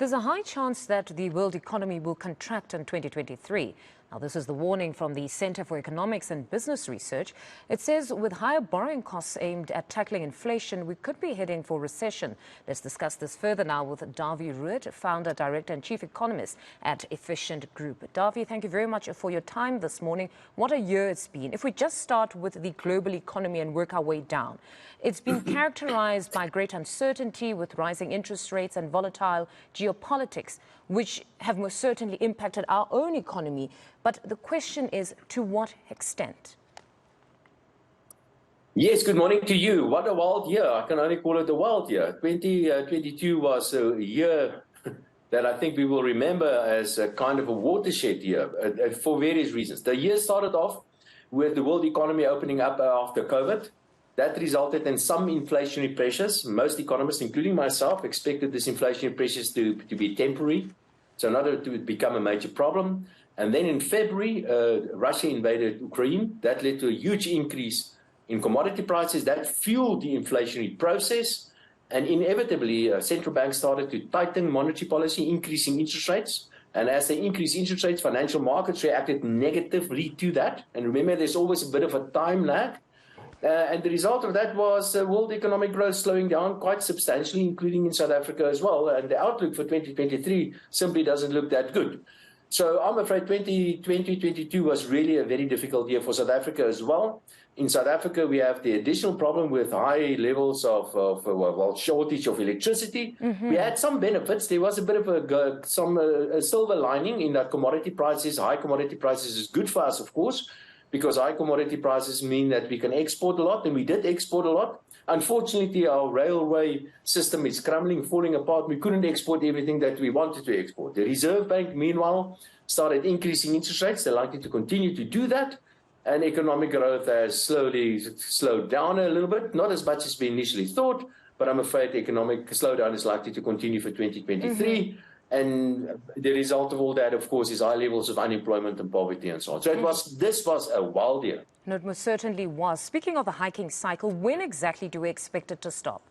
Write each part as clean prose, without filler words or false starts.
There's a high chance that the world economy will contract in 2023. Now, this is the warning from the Center for Economics and Business Research. It says with higher borrowing costs aimed at tackling inflation, we could be heading for recession. Let's discuss this further now with Dawie Roodt, founder, director and chief economist at Efficient Group. Dawie, thank you very much for your time this morning. What a year it's been. If we just start with the global economy and work our way down, it's been characterized by great uncertainty with rising interest rates and volatile geopolitics, which have most certainly impacted our own economy. But the question is, to what extent? Yes, good morning to you. What a wild year. I can only call it a wild year. 2022 was a year that I think we will remember as a kind of a watershed year for various reasons. The year started off with the world economy opening up after COVID. That resulted in some inflationary pressures. Most economists, including myself, expected these inflationary pressures to be temporary, so not to become a major problem. And then in February, Russia invaded Ukraine. That led to a huge increase in commodity prices. That fueled the inflationary process. And inevitably, central banks started to tighten monetary policy, increasing interest rates. And as they increased interest rates, financial markets reacted negatively to that. And remember, there's always a bit of a time lag. And the result of that was world economic growth slowing down quite substantially, including in South Africa as well. And the outlook for 2023 simply doesn't look that good. So I'm afraid 2022 was really a very difficult year for South Africa as well. In South Africa, we have the additional problem with high levels of shortage of electricity. We had some benefits. There was a bit of a silver lining in that commodity prices. High commodity prices is good for us, of course, because high commodity prices mean that we can export a lot, and we did export a lot. Unfortunately, our railway system is crumbling, falling apart. We couldn't export everything that we wanted to export. The Reserve Bank, meanwhile, started increasing interest rates. They're likely to continue to do that. And economic growth has slowly slowed down a little bit, not as much as we initially thought, but I'm afraid the economic slowdown is likely to continue for 2023. And the result of all that, of course, is high levels of unemployment and poverty and so on. So this was a wild year. No, it most certainly was. Speaking of the hiking cycle, when exactly do we expect it to stop?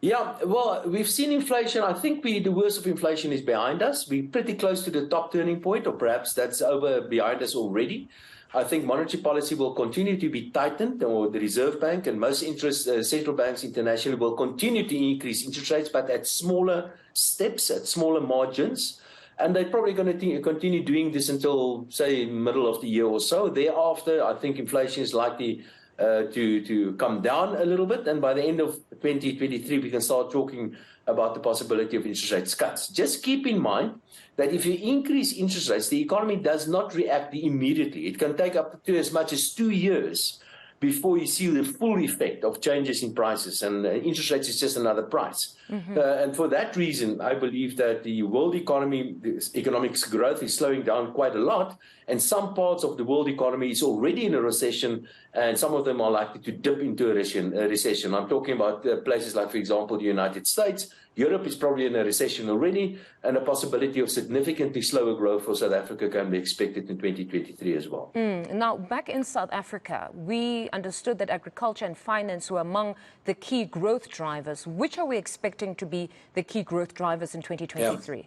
Yeah, well, we've seen inflation. I think the worst of inflation is behind us. We're pretty close to the top turning point, or perhaps that's behind us already. I think monetary policy will continue to be tightened, or the Reserve Bank and most central banks internationally will continue to increase interest rates, but at smaller steps, at smaller margins. And they're probably going to continue doing this until, say, middle of the year or so. Thereafter, I think inflation is likely to come down a little bit. And by the end of 2023, we can start talking about the possibility of interest rate cuts. Just keep in mind that if you increase interest rates, the economy does not react immediately. It can take up to as much as 2 years before you see the full effect of changes in prices. And interest rates is just another price. And for that reason, I believe that the world economy, the economic growth is slowing down quite a lot. And some parts of the world economy is already in a recession, and some of them are likely to dip into a recession. I'm talking about places like, for example, the United States. Europe is probably in a recession already, and a possibility of significantly slower growth for South Africa can be expected in 2023 as well. Now, back in South Africa, we understood that agriculture and finance were among the key growth drivers. Which are we expecting to be the key growth drivers in 2023? Yeah.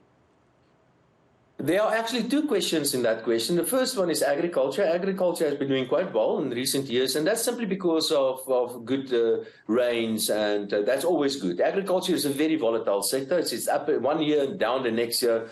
There are actually two questions in that question. The first one is agriculture. Agriculture has been doing quite well in recent years, and that's simply because of good rains, and that's always good. Agriculture is a very volatile sector. It's up 1 year and down the next year.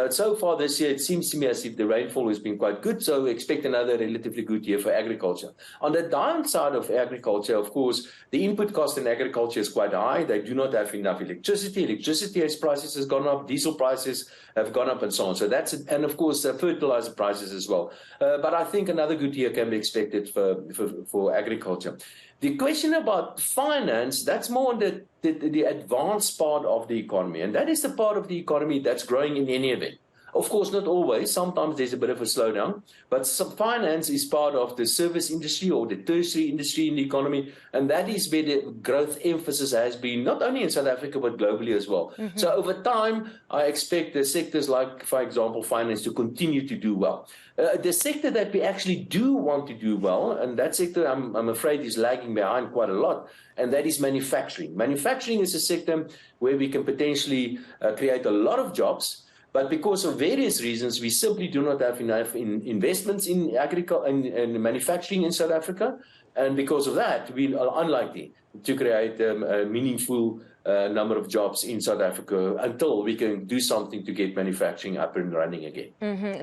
So far this year, it seems to me as if the rainfall has been quite good, so we expect another relatively good year for agriculture. On the downside of agriculture, of course, the input cost in agriculture is quite high. They do not have enough electricity. Electricity prices has gone up, diesel prices have gone up, and so on. So and of course, fertilizer prices as well. But I think another good year can be expected for agriculture. The question about finance, that's more on the advanced part of the economy. And that is the part of the economy that's growing in any event. Of course, not always. Sometimes there's a bit of a slowdown, but some finance is part of the service industry or the tertiary industry in the economy, and that is where the growth emphasis has been, not only in South Africa, but globally as well. So over time, I expect the sectors like, for example, finance to continue to do well. The sector that we actually do want to do well, and that sector I'm afraid is lagging behind quite a lot, and that is manufacturing. Manufacturing is a sector where we can potentially create a lot of jobs, but because of various reasons, we simply do not have enough investments in agriculture and manufacturing in South Africa. And because of that, we are unlikely to create a meaningful number of jobs in South Africa until we can do something to get manufacturing up and running again.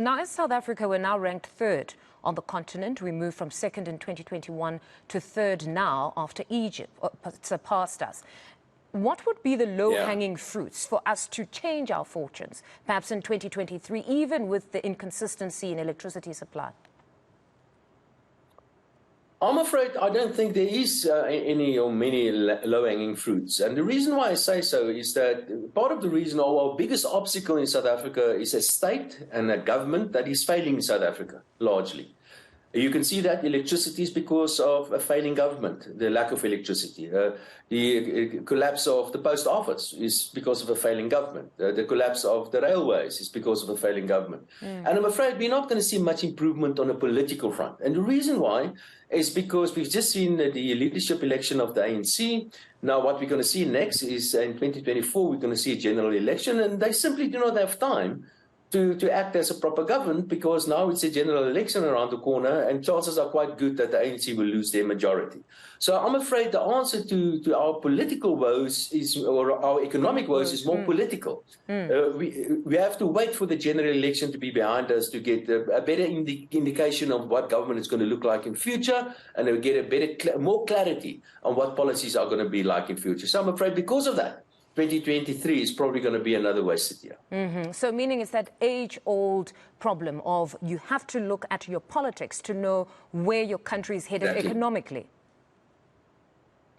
Now, as South Africa, we're now ranked third on the continent. We moved from second in 2021 to third now after Egypt surpassed us. What would be the low-hanging fruits for us to change our fortunes, perhaps in 2023, even with the inconsistency in electricity supply? I'm afraid I don't think there is any or many low-hanging fruits. And the reason why I say so is that part of the reason, or our biggest obstacle in South Africa is a state and a government that is failing in South Africa, largely. You can see that electricity is because of a failing government, the lack of electricity. The collapse of the post office is because of a failing government. The collapse of the railways is because of a failing government. And I'm afraid we're not going to see much improvement on a political front. And the reason why is because we've just seen the leadership election of the ANC. Now, what we're going to see next is in 2024, we're going to see a general election, and they simply do not have time to act as a proper government, because now it's a general election around the corner and chances are quite good that the ANC will lose their majority. So I'm afraid the answer to our political woes is, or our economic woes is more political. We have to wait for the general election to be behind us to get a better indication of what government is going to look like in future, and to get a better, more clarity on what policies are going to be like in future. So I'm afraid because of that, 2023 is probably going to be another wasted year. So meaning it's that age-old problem of you have to look at your politics to know where your country is headed economically.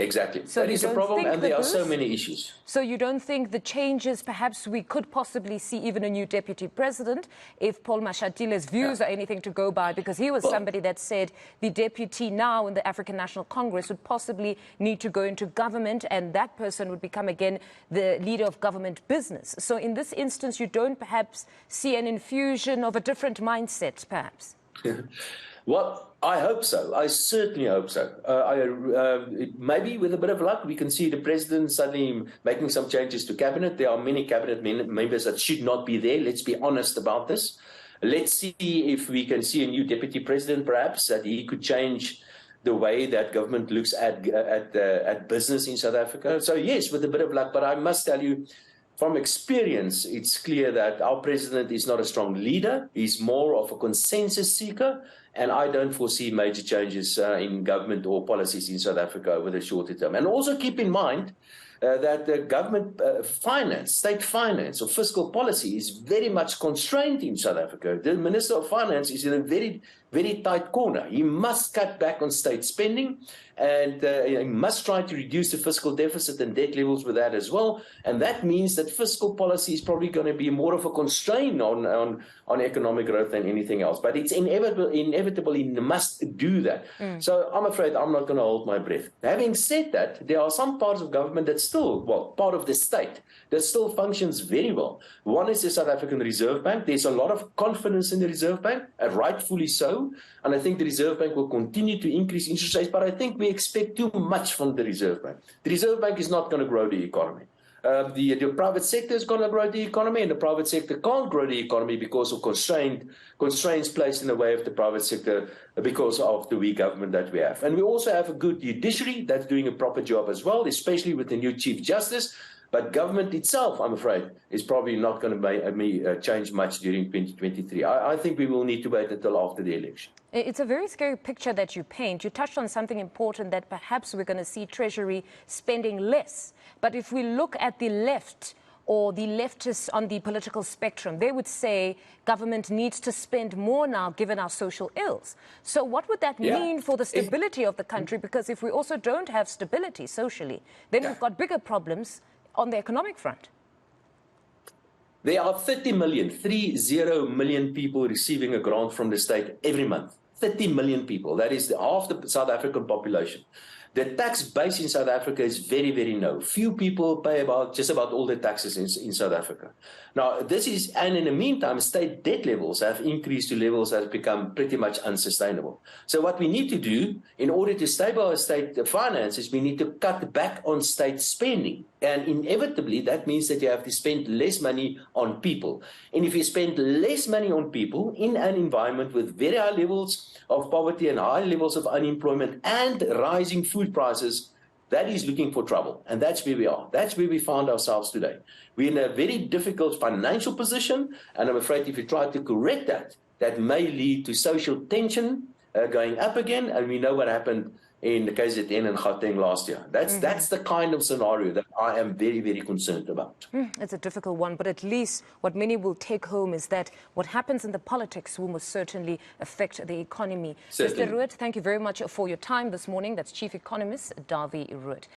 Exactly. So that is the problem, and there are so many issues. So you don't think the changes, perhaps we could possibly see even a new deputy president if Paul Mashatile's views are anything to go by, because he was somebody that said the deputy now in the African National Congress would possibly need to go into government, and that person would become again the leader of government business. So in this instance, you don't perhaps see an infusion of a different mindset, perhaps? Well, I hope so. I certainly hope so. Maybe with a bit of luck, we can see the president suddenly making some changes to cabinet. There are many cabinet members that should not be there. Let's be honest about this. Let's see if we can see a new deputy president, perhaps, that he could change the way that government looks at business in South Africa. So, yes, with a bit of luck. But I must tell you, from experience, it's clear that our president is not a strong leader. He's more of a consensus seeker. And I don't foresee major changes in government or policies in South Africa over the shorter term. And also keep in mind that the government finance, state finance or fiscal policy is very much constrained in South Africa. The Minister of Finance is in a very, very tight corner. He must cut back on state spending, and he must try to reduce the fiscal deficit and debt levels with that as well. And that means that fiscal policy is probably going to be more of a constraint on economic growth than anything else. But it's inevitable he must do that. So I'm afraid I'm not going to hold my breath. Having said that, there are some parts of government that still, part of the state, that still functions very well. One is the South African Reserve Bank. There's a lot of confidence in the Reserve Bank, and rightfully so. And I think the Reserve Bank will continue to increase interest rates, but I think we expect too much from the Reserve Bank. The Reserve Bank is not going to grow the economy. The private sector is going to grow the economy, and the private sector can't grow the economy because of constraints placed in the way of the private sector because of the weak government that we have. And we also have a good judiciary that's doing a proper job as well, especially with the new Chief Justice. But government itself, I'm afraid, is probably not going to change much during 2023. I think we will need to wait until after the election. It's a very scary picture that you paint. You touched on something important, that perhaps we're going to see Treasury spending less. But if we look at the left or the leftists on the political spectrum, they would say government needs to spend more now given our social ills. So what would that mean for the stability of the country? Because if we also don't have stability socially, then we've got bigger problems on the economic front. There are 30 million people receiving a grant from the state every month. 30 million people. That is half the South African population. The tax base in South Africa is very, very low. Few people pay just about all the taxes in South Africa. Now, and in the meantime, state debt levels have increased to levels that have become pretty much unsustainable. So what we need to do in order to stabilize state finances, we need to cut back on state spending. And inevitably, that means that you have to spend less money on people. And if you spend less money on people in an environment with very high levels of poverty and high levels of unemployment and rising food prices, that is looking for trouble. And that's where we are. That's where we found ourselves today. We're in a very difficult financial position. And I'm afraid if you try to correct that, that may lead to social tension going up again. And we know what happened in the KZN and Gauteng last year. That's the kind of scenario that I am very, very concerned about. It's a difficult one, but at least what many will take home is that what happens in the politics will most certainly affect the economy. Certainly. Mr. Roodt, thank you very much for your time this morning. That's Chief Economist Dawie Roodt.